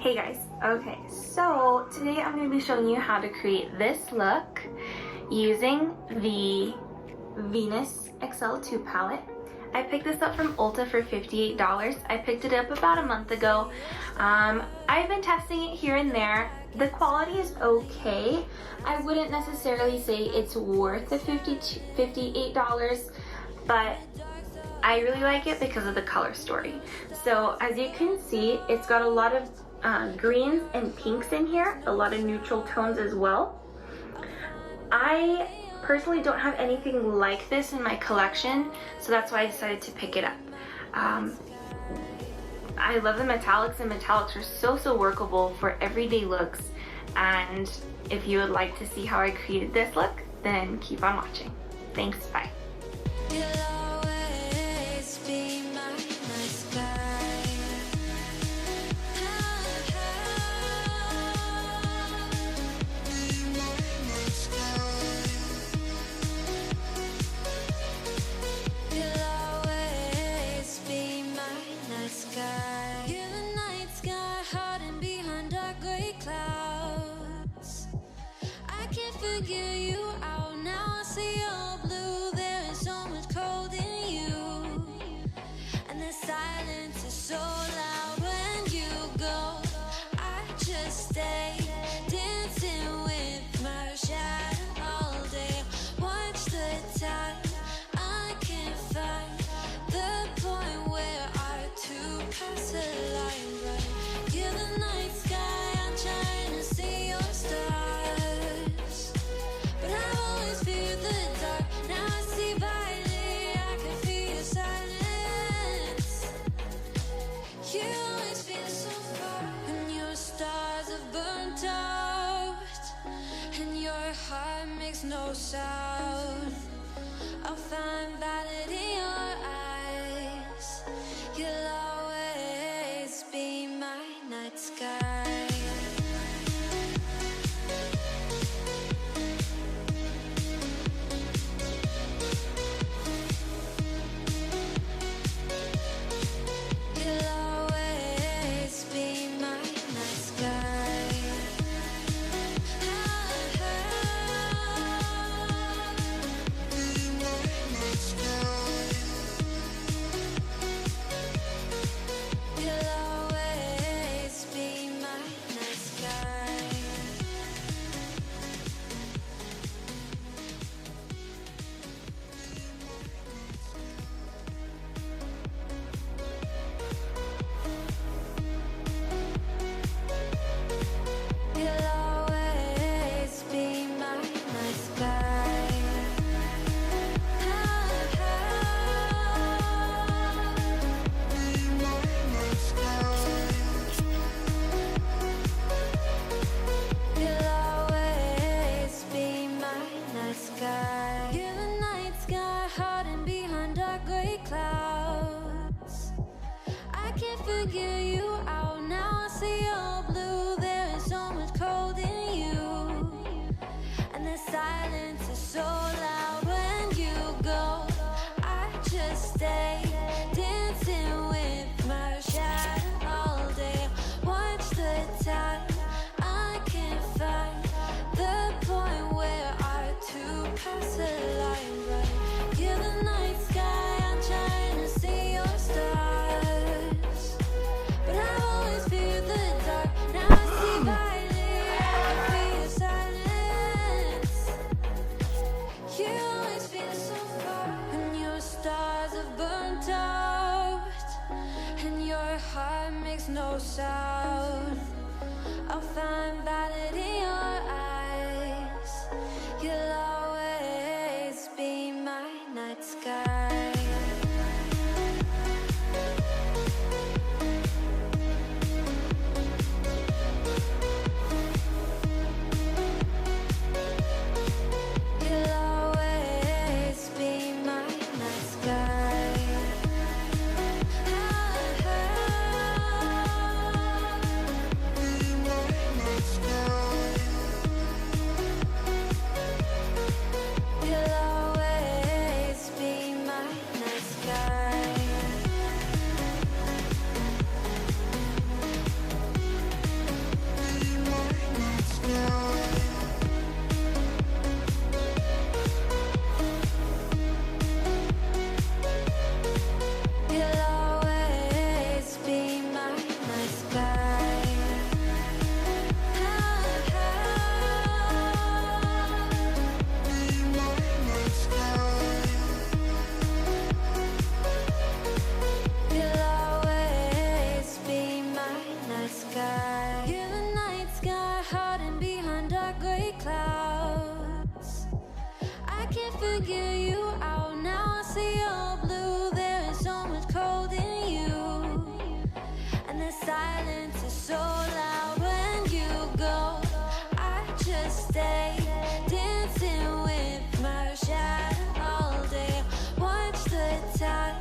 Hey guys, okay, so today I'm going to be showing you how to create this look using the Venus XL2 palette. I picked this up from Ulta for $58. I picked it up about a month ago. I've been testing it here and there. The quality is okay. I wouldn't necessarily say it's worth the $58, but I really like it because of the color story. So as you can see, it's got a lot of greens and pinks in here, a lot of neutral tones as well. I personally don't have anything like this in my collection, so that's why I decided to pick it up. I love the metallics, and metallics are so workable for everyday looks, and if you would like to see how I created this look, then keep on watching. Thanks, bye. No sound. I'll find valid in your eyes. You'll always be my night sky. You'll always be my night sky. Figure you out now. I see your blue. There is so much cold in you, and the silence is so loud when you go. I just stay dancing with my shadow all day. Watch the time. I can't find the point where our two paths align. Right, you're the night sky. I'm trying to see your stars. No sound. I'll find valid in your eyes. You'll always be my night sky. You'll always be my night sky. figure you out. Now I see all blue. There is so much cold in you, and the silence is so loud when you go. I just stay dancing with my shadow all day. Watch the time.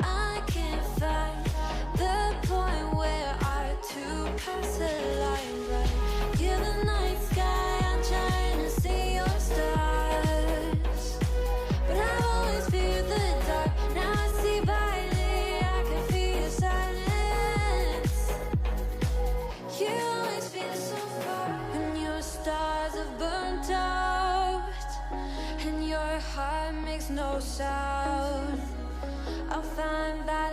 I can't find the point where our two paths align. Right, you're the night sky. I'm trying to see your stars, but I've always feared the dark. Now I see violet. I can feel your silence. You always feel so far when your stars have burnt out and your heart makes no sound. I'll find that